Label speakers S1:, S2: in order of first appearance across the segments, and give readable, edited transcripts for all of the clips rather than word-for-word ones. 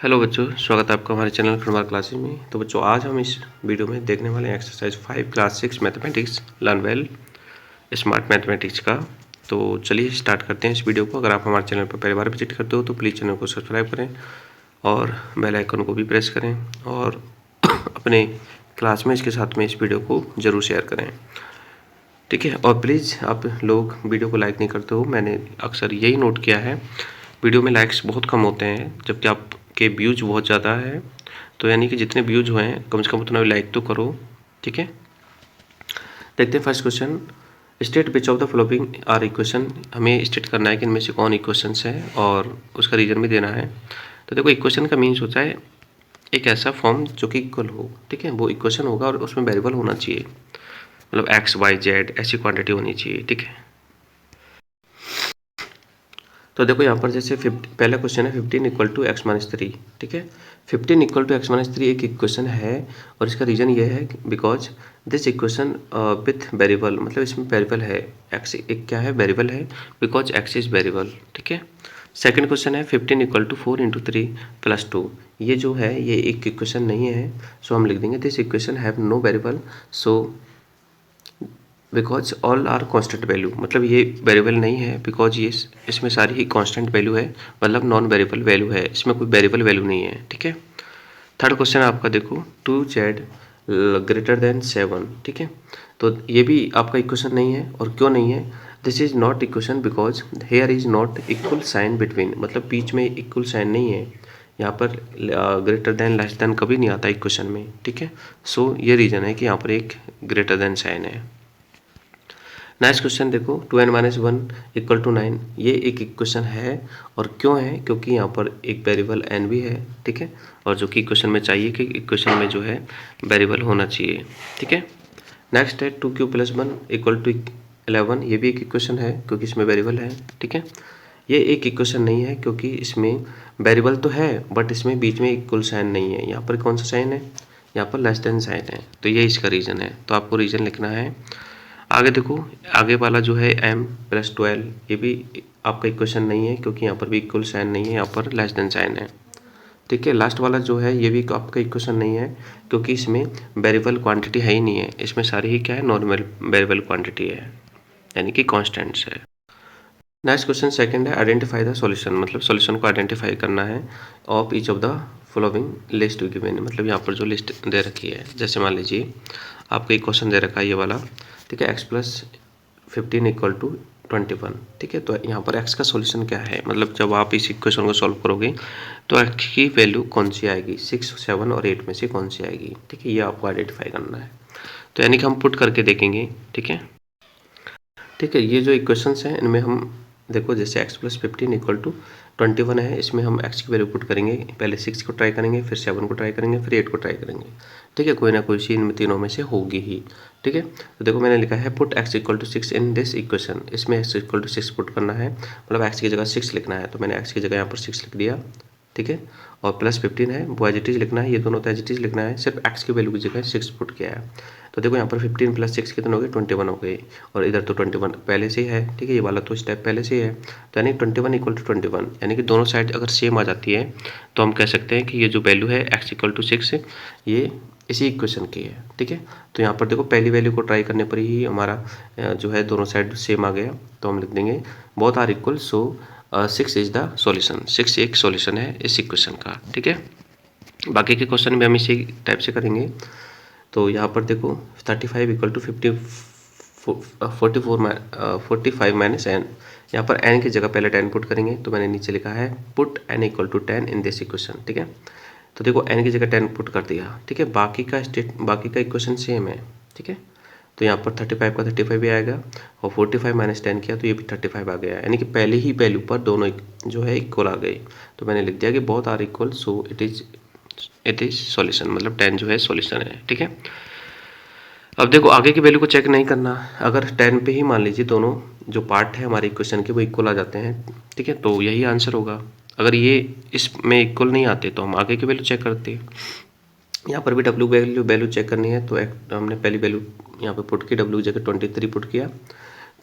S1: Hello बच्चों, स्वागत है आपका हमारे चैनल खंडवार क्लासेस में। तो बच्चों, आज हम इस वीडियो में देखने वाले हैं exercise 5 class 6 mathematics learn well smart mathematics का। तो चलिए स्टार्ट करते हैं इस वीडियो को। अगर आप हमारे चैनल पर पहली बार विजिट करते हो तो प्लीज़ चैनल को सब्सक्राइब करें और बेल आइकन को भी प्रेस करें और अपने क्लासमेट्स के साथ में इस वीडियो को ज़रूर शेयर करें, ठीक है। और प्लीज़ आप लोग वीडियो को लाइक नहीं करते हो, मैंने अक्सर यही नोट किया है। वीडियो में लाइक्स बहुत कम होते हैं जबकि आपके व्यूज़ बहुत ज़्यादा है। तो यानी कि जितने व्यूज़ हुए हैं कम से कम उतना लाइक तो करो, ठीक है। देखते हैं first question. State which of the following are equation. हमें स्टेट करना है कि इनमें से कौन इक्वेशंस है और उसका रीजन भी देना है। तो देखो, इक्वेशन का मीन्स होता है एक ऐसा फॉर्म जो कि इक्वल हो, ठीक है। वो इक्वेशन होगा और उसमें वेरिएबल होना चाहिए, मतलब एक्स वाई जेड ऐसी क्वांटिटी होनी चाहिए, ठीक है। तो देखो यहाँ पर जैसे पहला क्वेश्चन है 15 इक्वल टू एक्स माइनस 3, ठीक है। 15 इक्वल टू एक्स माइनस 3 एक इक्वेशन है और इसका रीजन ये है because this equation with variable, मतलब इसमें वेरिएबल है एक्स, एक क्या है वेरिएबल है, बिकॉज एक्स इज वेरिएबल, ठीक है। सेकंड क्वेश्चन है 15 इक्वल टू 4 इंटू 3 प्लस 2। ये जो है ये एक इक्वेशन नहीं है, सो हम लिख देंगे this equation have no variable so because all are constant value, मतलब ये वेरिएबल नहीं है बिकॉज ये इसमें सारी ही कांस्टेंट वैल्यू है, मतलब नॉन वेरिएबल वैल्यू है, इसमें कोई वेरिएबल वैल्यू नहीं है, ठीक है। थर्ड क्वेश्चन आपका देखो 2z ग्रेटर देन 7, ठीक है। तो ये भी आपका इक्वेशन नहीं है, और क्यों नहीं है, this is not equation because here is not equal sign between, मतलब बीच में इक्वल साइन नहीं है यहाँ पर। ग्रेटर देन लेस देन कभी नहीं आता इक्वेशन में, ठीक है। सो ये रीज़न है कि यहाँ पर एक ग्रेटर देन साइन है। नेक्स्ट क्वेश्चन देखो 2n माइनस 1 इक्वल टू 9। ये एक इक्वेशन है, और क्यों है, क्योंकि यहाँ पर एक वेरिएबल n भी है, ठीक है। और जो कि इक्वेशन में चाहिए कि इक्वेशन में जो है वेरिएबल होना चाहिए, ठीक है। नेक्स्ट है 2q प्लस 1 इक्वल टू 11। ये भी एक इक्वेशन है क्योंकि इसमें वेरिएबल है, ठीक है। ये एक इक्वेशन नहीं है क्योंकि इसमें वेरिएबल तो है बट इसमें बीच में इक्वल साइन नहीं है। यहाँ पर कौन सा साइन है, यहाँ पर लेस देन साइन है, तो ये इसका रीज़न है। तो आपको रीज़न लिखना है। आगे देखो, आगे वाला जो है m प्लस 12, ये भी आपका इक्वेशन नहीं है क्योंकि यहाँ पर भी इक्वल साइन नहीं है, यहाँ पर लेस देन साइन है, ठीक है। लास्ट वाला जो है ये भी आपका इक्वेशन नहीं है क्योंकि इसमें वेरिएबल क्वांटिटी है ही नहीं है, इसमें सारी ही क्या है नॉर्मल वेरिएबल क्वांटिटी है, यानी कि कॉन्स्टेंट्स है। नेक्स्ट क्वेश्चन सेकंड है आइडेंटिफाई द सॉल्यूशन, मतलब सॉल्यूशन को आइडेंटिफाई करना है of each of the following list given, मतलब यहाँ पर जो लिस्ट दे रखी है, जैसे मान लीजिए आपको एक क्वेश्चन दे रखा है ये वाला, ठीक है। x प्लस 15 इक्वल टू 21, ठीक है। तो यहाँ पर x का सॉल्यूशन क्या है, मतलब जब आप इस इक्वेशन को सॉल्व करोगे तो x की वैल्यू कौन सी आएगी, 6, 7 और 8 में से कौन सी आएगी, ठीक है। ये आपको आइडेंटिफाई करना है। तो यानी कि हम पुट करके देखेंगे, ठीक है। ठीक है, ये जो इक्वेशंस हैं इनमें हम देखो जैसे x प्लस 15 इक्वल टू 21 है, इसमें हम x की वैल्यू पुट करेंगे, पहले 6 को ट्राई करेंगे, फिर 7 को ट्राई करेंगे, फिर 8 को ट्राई करेंगे, ठीक है। कोई ना कोई सी इन तीनों में से होगी ही, ठीक है। तो देखो मैंने लिखा है put x equal to 6 in this equation, इसमें x इक्वल टू 6 पुट करना है, मतलब x की जगह 6 लिखना है, तो मैंने x की जगह यहाँ पर 6 लिख दिया, ठीक है। और प्लस 15 है वो एज इट इज लिखना है, ये दोनों तो एज इट इज लिखना है, सिर्फ x की वैल्यू की जगह 6 पुट किया है। तो देखो यहाँ पर 15 प्लस 6 कितने हो गए, 21 हो गए, और इधर तो 21 पहले से ही है, ठीक है। ये वाला तो स्टेप पहले से ही है, तो यानी 21 इक्वल टू 21, यानी कि दोनों साइड अगर सेम आ जाती है तो हम कह सकते हैं कि ये जो वैल्यू है x इक्वल टू 6 ये इसी इक्वेशन की है, ठीक है। तो यहाँ पर देखो पहली वैल्यू को ट्राई करने पर ही हमारा जो है दोनों साइड सेम आ गया, तो हम लिख देंगे both are equal, so 6 is the solution, 6 एक सॉल्यूशन है इस इक्वेशन का, ठीक है। बाकी के क्वेश्चन भी हम इसी टाइप से करेंगे। तो यहाँ पर देखो 35 इक्वल टू 45 माइनस एन, यहाँ पर एन की जगह पहले 10 पुट करेंगे, तो मैंने नीचे लिखा है put n equal to 10 in this equation, ठीक है। तो देखो एन की जगह 10 पुट कर दिया, ठीक है। बाकी का इक्वेशन सेम है, ठीक है। तो यहाँ पर 35 का 35 भी आएगा, और 45 माइनस 10 किया तो ये भी 35 आ गया, यानी कि पहले ही वैल्यू पर दोनों जो है इक्वल आ गए। तो मैंने लिख दिया कि both are equal, so it is solution, मतलब 10 जो है सॉल्यूशन है, ठीक है। अब देखो आगे की वैल्यू को चेक नहीं करना, अगर 10 पे ही मान लीजिए दोनों जो पार्ट है हमारे इक्वेशन के वो इक्वल आ जाते हैं, ठीक है, तो यही आंसर होगा। अगर ये इसमें इक्वल नहीं आते तो हम आगे की वैल्यू चेक करते हैं। यहाँ पर भी डब्ल्यू वैल्यू चेक करनी है, तो हमने पहली वैल्यू यहाँ पे पुट की, डब्ल्यू की जगह 23 पुट किया,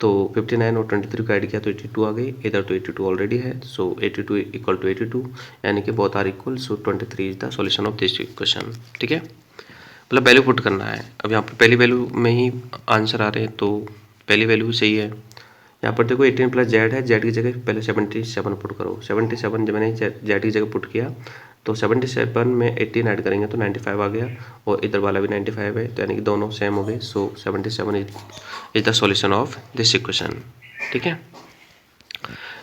S1: तो 59 और 23 को ऐड किया तो 82 आ गई, इधर तो 82 ऑलरेडी है, सो 82 इक्वल टू 82, यानी कि both are equal, so 23 is the solution of this equation. ठीक है, मतलब वैल्यू पुट करना है। अब यहाँ पर पहली वैल्यू में ही आंसर आ रहे हैं, तो पहली वैल्यू सही है। यहाँ पर देखो 18 प्लस जेड है, जेड की जगह पहले 77 पुट करो। 77 जब मैंने जेड की जगह पुट किया तो 77 में 18 ऐड करेंगे तो 95 आ गया, और इधर वाला भी 95 है, तो यानी कि दोनों सेम हो गए, सो 77 is the solution of this equation. ठीक है,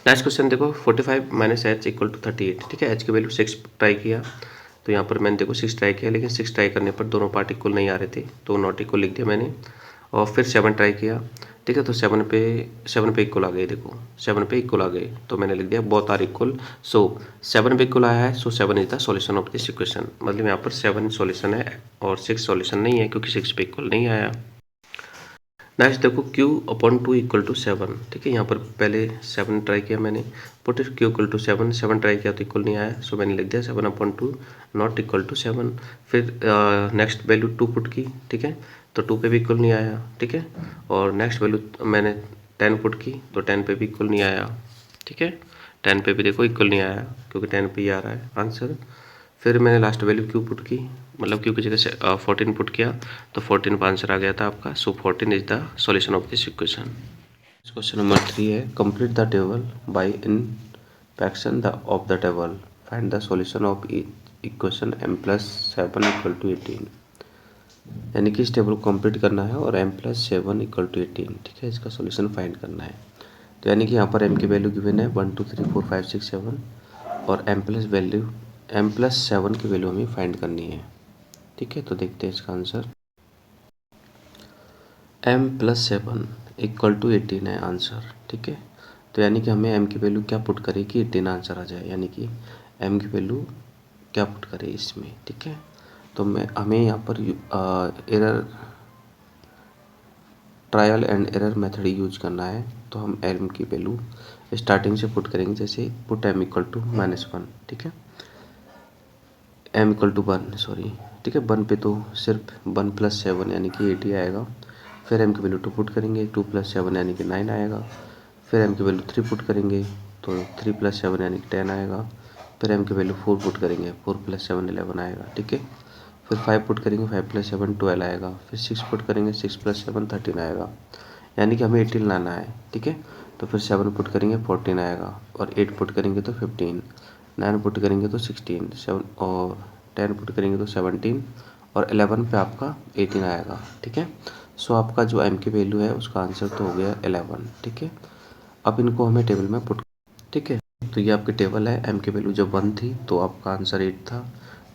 S1: नेक्स्ट क्वेश्चन देखो 45 माइनस एच इक्वल टू 38। ठीक है, एच की वैल्यू 6 ट्राई किया, तो यहाँ पर मैंने देखो 6 ट्राई किया, लेकिन 6 ट्राई करने पर दोनों पार्ट इक्वल नहीं आ रहे थे, तो नॉट इक्वल लिख दिया मैंने, और फिर 7 ट्राई किया। ठीक है, तो 7 पे इक्वल आ गए, देखो 7 पे इक्वल आ गए, तो मैंने लिख दिया बोथ आर इक्वल, सो 7 पे इक्वल आया है, सो 7 is the solution of this equation. मतलब यहाँ पर 7 सॉल्यूशन है और 6 सॉल्यूशन नहीं है, क्योंकि 6 पे इक्वल नहीं आया। नेक्स्ट देखो q अपॉन 2 इक्वल टू 7। ठीक है, यहाँ पर पहले 7 ट्राई किया मैंने, put q equal to 7, 7 try किया तो इक्वल नहीं आया, सो मैंने लिख दिया 7 अपॉन 2 नॉट इक्वल टू 7। फिर नेक्स्ट वैल्यू 2 पुट की, ठीक है, तो 2 पे भी इक्वल नहीं आया। ठीक है, और नेक्स्ट वैल्यू मैंने 10 पुट की, तो 10 पे भी इक्वल नहीं आया। ठीक है, 10 पे भी देखो इक्वल नहीं आया, क्योंकि 10 पे ही आ रहा है आंसर। फिर मैंने लास्ट वैल्यू क्यू पुट की, मतलब क्यू की जगह से 14 पुट किया, तो 14 पर आंसर आ गया था आपका, so 14 is the solution of this equation. Question number 3 है, complete the table by inspection of the table, find the solution of equation m+7 equal to 18। यानी कि इस टेबल को कंप्लीट करना है और m+7 इक्वल टू 18। ठीक है, इसका सॉल्यूशन फाइंड करना है। तो यानी कि यहाँ पर m की वैल्यू गिवन है 1 2 3 4 5 6 7, और m+7 की वैल्यू हमें फाइंड करनी है। ठीक है, तो देखते हैं इसका आंसर, m+7 इक्वल टू 18 है आंसर। ठीक है, तो यानी कि हमें m की वैल्यू क्या पुट करें कि 18 आंसर आ जाए, यानी कि m की वैल्यू क्या पुट करें इसमें। ठीक है, तो हमें यहाँ पर error trial and error method use करना है। तो हम m की वैल्यू स्टार्टिंग से पुट करेंगे, जैसे पुट m इक्वल टू -1। ठीक है, m इक्वल टू 1, सॉरी, ठीक है, 1 पे तो सिर्फ 1+7 यानी कि 80 आएगा। फिर m की वैल्यू 2 पुट करेंगे, 2+7 यानी कि 9 आएगा। फिर m की वैल्यू 3 पुट करेंगे, तो 3+7 यानी कि 10 आएगा। फिर m की वैल्यू 4 पुट करेंगे, 4+7 11 आएगा। ठीक है, फिर 5 पुट करेंगे, 5+7 12 आएगा। फिर 6 पुट करेंगे, 6+7 13 आएगा, यानी कि हमें 18 लाना है। ठीक है, तो फिर 7 पुट करेंगे 14 आएगा, और 8 पुट करेंगे तो 15, 9 पुट करेंगे तो 16, 7 और 10 पुट करेंगे तो 17, और 11 पे आपका 18 आएगा। ठीक है, सो आपका जो m की वैल्यू है उसका आंसर तो हो गया 11। ठीक है, अब इनको हमें टेबल में पुट, ठीक है, तो ये आपकी टेबल है। m की वैल्यू जब 1 थी तो आपका आंसर 8 था,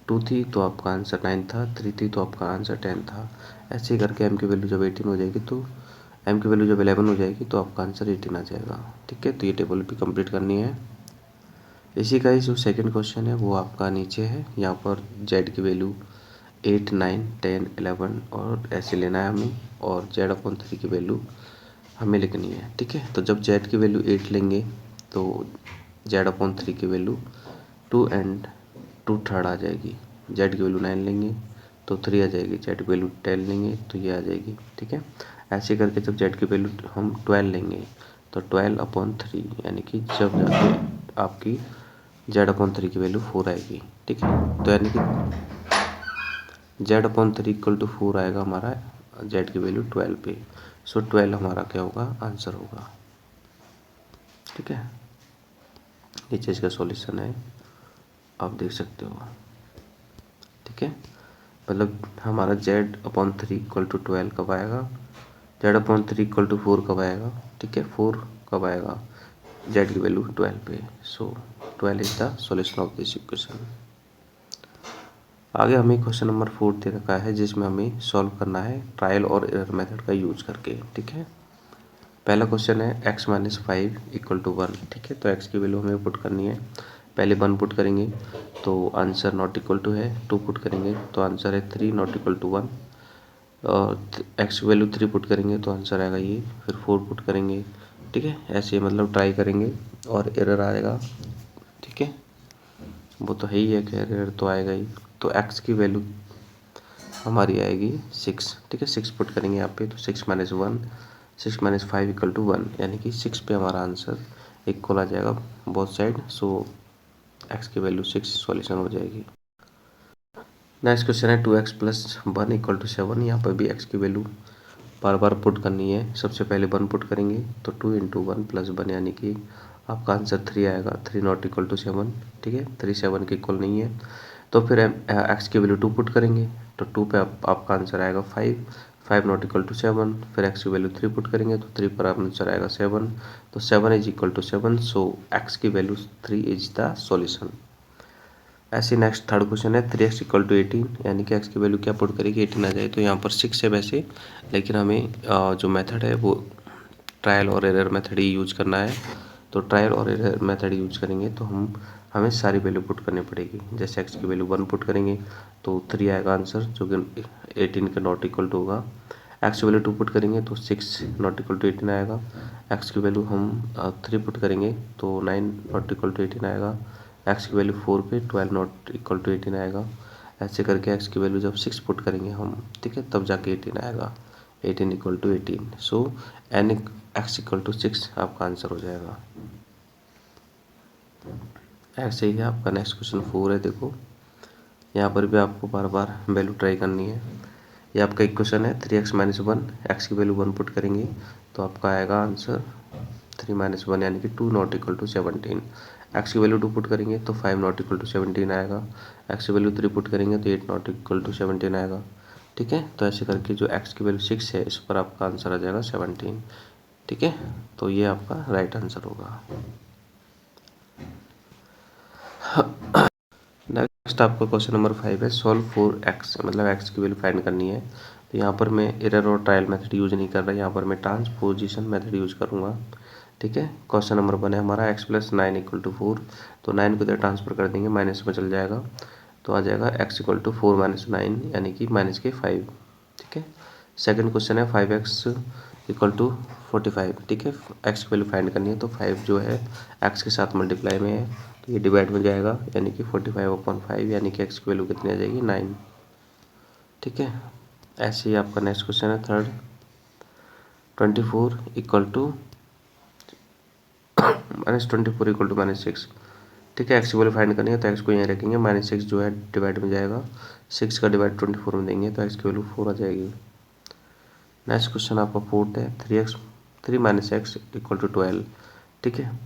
S1: 2 थी तो आपका आंसर 9 था, 3 थी तो आपका आंसर 10 था। ऐसे ही करके m की वैल्यू जब 18 हो जाएगी तो m की वैल्यू जब 11 हो जाएगी तो आपका आंसर 18 आ जाएगा। ठीक है, तो ये टेबल भी कंप्लीट करनी है। इसी का ही जो सेकंड क्वेश्चन है वो आपका नीचे है, यहाँ पर z की वैल्यू 8 9 10 11 और ऐसे लेना है हमें, और z/3 की वैल्यू हमें लिखनी है। ठीक है, तो जब z की वैल्यू 8 लेंगे तो z/3 की वैल्यू 2 एंड 2/3 आ जाएगी। z की वैल्यू 9 लेंगे तो 3 आ जाएगी, z की वैल्यू 10 लेंगे तो ये आ जाएगी। ठीक है, ऐसे करके जब z की वैल्यू हम 12 लेंगे तो 12/3, यानी कि जब जाके आपकी z/3 की वैल्यू 4 आएगी। ठीक है, तो यानी कि z/3 इक्वल टू 4 आएगा हमारा z की वैल्यू 12 पे, सो 12 हमारा क्या होगा, आंसर होगा। ठीक है, नीचे इसका सॉल्यूशन है, आप देख सकते हो। ठीक है, मतलब हमारा z/3 इक्वल टू 12 कब आएगा, z/3 इक्वल टू 4 कब आएगा। ठीक है, 4 कब आएगा, z की वैल्यू 12 पे, सो 12 is the solution of this equation. आगे हमें क्वेश्चन नंबर 4 दे रखा है, जिसमें हमें सॉल्व करना है ट्रायल और एरर मेथड का यूज करके। ठीक है, पहला क्वेश्चन है x-5 इक्वल टू 1। ठीक है, तो x की वैल्यू हमें पुट करनी है। पहले 1 पुट करेंगे तो आंसर नॉट इक्वल टू है, 2 पुट करेंगे तो आंसर है 3 नॉट इक्वल टू 1, और x की वैल्यू 3 पुट करेंगे तो आंसर आएगा ये। फिर 4 पुट करेंगे, ठीक है, ऐसे मतलब ट्राई करेंगे और एरर आएगा। ठीक है, वो तो है ही है, खैर एरर तो आएगा ही। तो x की वैल्यू हमारी आएगी 6। ठीक है, 6 पुट करेंगे यहाँ पे तो 6 - 1 6 माइनस 5 इक्वल टू 1, यानी कि 6 पे हमारा आंसर इक्वल आ जाएगा बोथ साइड। सो x की वैल्यू 6 सॉल्यूशन हो जाएगी। नेक्स्ट क्वेश्चन है 2x प्लस 1 इक्वल टू 7। यहाँ पर भी x की वैल्यू बार बार पुट करनी है। सबसे पहले 1 पुट करेंगे तो 2 इंटू 1 प्लस 1, यानी कि आपका आंसर 3 आएगा। 3 नॉट इक्वल टू 7, ठीक है, 3 7 के इक्वल नहीं है। तो फिर x की वैल्यू 2 पुट करेंगे तो 2 पे आपका आंसर आएगा 5, 5 नॉट इक्वल टू 7। फिर x की वैल्यू 3 पुट करेंगे तो 3 पर आंसर आएगा 7, तो 7 is equal to 7। So x की वैल्यू 3 इज द सॉल्यूशन। ऐसे नेक्स्ट थर्ड क्वेश्चन है 3x इक्वल टू 18, यानी कि x की वैल्यू क्या पुट करेगी 18 आ जाए। तो यहाँ पर 6 है वैसे, लेकिन हमें जो मेथड है वो ट्रायल और एरर मेथड ही यूज करना है। तो ट्रायल और एरर मेथड यूज करेंगे तो हमें सारी वैल्यू पुट करनी पड़ेगी। जैसे x की वैल्यू 1 पुट करेंगे तो 3 आएगा आंसर, जो कि 18 के नॉट इक्वल टू होगा। x की वैल्यू 2 पुट करेंगे तो 6 नॉट इक्वल टू 18 आएगा। x की वैल्यू हम 3 पुट करेंगे तो 9 नॉट इक्वल टू 18 आएगा। x की वैल्यू 4 पे 12 नॉट इक्वल टू 18 आएगा। ऐसे करके x की वैल्यू जब 6 पुट करेंगे हम, ठीक है, तब जाके 18 आएगा। 18 equal to 18। So n x equal to 6 आपका आंसर हो जाएगा। ऐसे ही आपका नेक्स्ट क्वेश्चन 4 है। देखो यहाँ पर भी आपको बार बार वैल्यू ट्राई करनी है। ये आपका एक क्वेश्चन है 3x माइनस 1, एक्स की वैल्यू 1 पुट करेंगे तो आपका आएगा आंसर 3 माइनस 1, यानी कि 2 नॉट इक्वल टू 17। एक्स की वैल्यू 2 पुट करेंगे तो 5 नॉट इक्वल टू 17 आएगा। एक्स की वैल्यू 3 पुट करेंगे तो 8 नॉट इक्वल टू 17 आएगा, ठीक है। तो ऐसे करके जो एक्स की वैल्यू 6 है, इस पर आपका आंसर आ जाएगा 17, ठीक है। तो ये आपका राइट आंसर होगा। नेक्स्ट आपका क्वेश्चन नंबर 5 है सॉल्व फॉर x, मतलब x की वैल्यू फाइंड करनी है। तो यहाँ पर मैं एरर और ट्रायल मेथड यूज नहीं कर रहा, यहाँ पर मैं ट्रांसपोजिशन मेथड यूज करूँगा, ठीक है। क्वेश्चन नंबर 1 है हमारा x प्लस 9 इक्वल टू 4। तो 9 को इधर ट्रांसफर कर देंगे, माइनस में चल जाएगा तो आ जाएगा x इक्वल टू 4 माइनस 9, यानी कि माइनस के 5, ठीक है। सेकंड क्वेश्चन है 5x इक्वल टू 45, ठीक है। x की वैल्यू फाइंड करनी है तो 5 जो है x के साथ मल्टीप्लाई में है तो ये डिवाइड में जाएगा, यानी कि 45/5, यानी कि x की वैल्यू कितनी आ जाएगी 9, ठीक है। ऐसे ही आपका नेक्स्ट क्वेश्चन है third 24 equal to -24 equal to -6, ठीक है। x की वैल्यू फाइंड करनी है तो x को यहाँ रखेंगे, -6 जो है डिवाइड में जाएगा, 6 का डिवाइड 24 में देंगे तो x की वैल्यू 4 आ जाएगी। नेक्स्ट क्वेश्चन आपका फोर्थ है 3 माइनस एक्स इक्वल टू 12, ठीक है।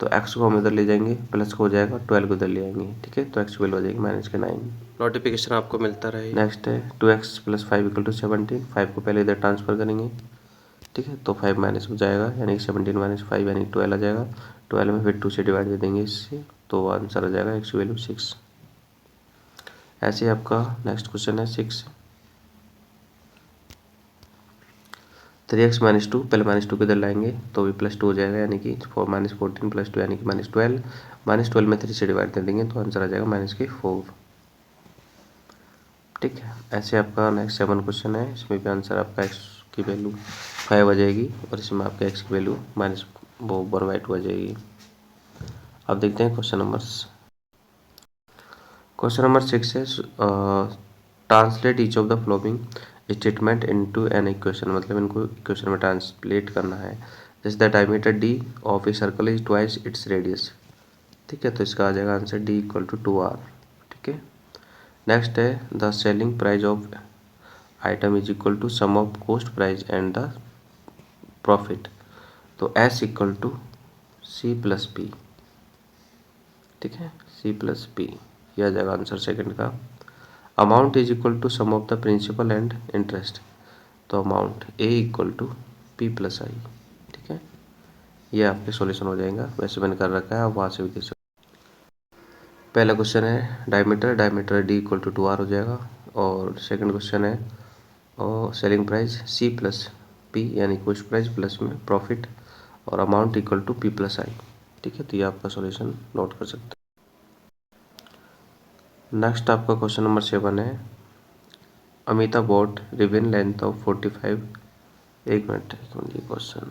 S1: तो x को हम इधर ले जाएंगे, प्लस को हो जाएगा, 12 को इधर ले आएंगे, ठीक है। तो x की वैल्यू हो जाएगी -9। नोटिफिकेशन आपको मिलता रहे। नेक्स्ट है 2x प्लस 5 इक्वल टू 17। 5 को पहले इधर ट्रांसफर करेंगे, ठीक है। तो 5 माइनस हो जाएगा, यानी 17 माइनस 5 यानी 12 आ जाएगा। 12 में फिर 2 से डिवाइड दे देंगे इससे, तो आंसर आ जाएगा x की वैल्यू 6। ऐसे आपका नेक्स्ट क्वेश्चन है 6 3x माइनस 2, पहले -2 को इधर लाएंगे तो भी +2 हो जाएगा, यानी कि -14 + 2 यानी कि -12। -12 में 3 से डिवाइड कर देंगे तो आंसर आ जाएगा -4, ठीक है। ऐसे आपका नेक्स्ट 7 क्वेश्चन है, इसमें भी आंसर आपका x की वैल्यू 5 आ जाएगी और इसमें आपका x की वैल्यू -1/2 आ जाएगी। अब देखते हैं क्वेश्चन नंबर 6 है translate each of the following statement into an equation, मतलब इनको इक्वेशन में ट्रांसलेट करना है। जैसे the diameter d of a circle is twice its radius, ठीक है। तो इसका आ जाएगा answer d equal to 2r, ठीक है। नेक्स्ट है the selling price of item is equal to sum of cost price and the profit. तो s equal to c plus p, ठीक है, c प्लस p, यह आ जाएगा आंसर सेकंड का। Amount is equal to sum of the principal and interest. तो amount a equal to p plus I, ठीक है। ये आपके सॉल्यूशन हो जाएगा, वैसे मैंने कर रखा है, आप वहाँ से भी देख सकते। पहला क्वेश्चन है diameter d equal to 2r हो जाएगा, और सेकंड क्वेश्चन है और selling price c plus p, यानी कॉस्ट प्राइस प्लस में प्रॉफिट, और amount equal to p plus I, ठीक है। तो ये आपका सॉल्यूशन नोट कर सकते हैं। नेक्स्ट आपका क्वेश्चन नंबर 7 है Amita bought ribbon length of 45, एक मिनट ये क्वेश्चन।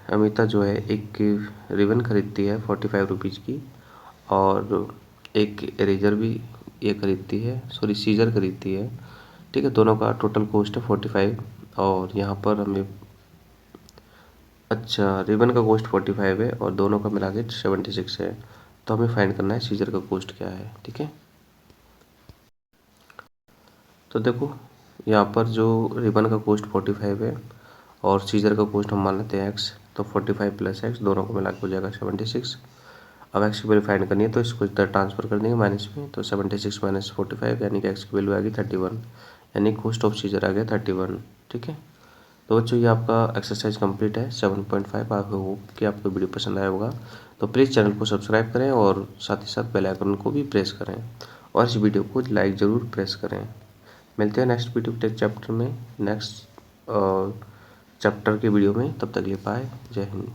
S1: अमिता जो है एक रिबन खरीदती है 45 रुपीज़ की, और एक इरेजर भी ये खरीदती है, सॉरी सीजर खरीदती है, ठीक है। दोनों का टोटल कॉस्ट है 45 और यहाँ पर हमें अच्छा रिबन का कॉस्ट 45 है और दोनों का मिला के 76 है। तो हमें फाइंड करना है सीजर का कॉस्ट क्या है। ठीक है, तो देखो यहाँ पर जो रिबन का कॉस्ट 45 है और सीजर का कॉस्ट हम मान लेते हैं एक्स, तो 45 प्लस एक्स दोनों को मिला के हो जाएगा 76। अब एक्स की वैल्यू फाइंड करनी है तो इसको इधर ट्रांसफर कर देंगे माइनस में, तो 76 माइनस 45 यानी कि एक्स की वैल्यू आ गई 31, यानी कॉस्ट ऑफ सीजर आ गया 31। ठीक है, तो बच्चों ये आपका एक्सरसाइज कंप्लीट है 7.5। आई होप कि आपको वीडियो पसंद आया होगा। तो प्लीज़ चैनल को सब्सक्राइब करें और साथ ही साथ बेल आइकन को भी प्रेस करें और इस वीडियो को लाइक ज़रूर प्रेस करें। मिलते हैं नेक्स्ट वीडियो टेक चैप्टर में, नेक्स्ट चैप्टर के वीडियो में। तब तक के लिए बाय, जय हिंद।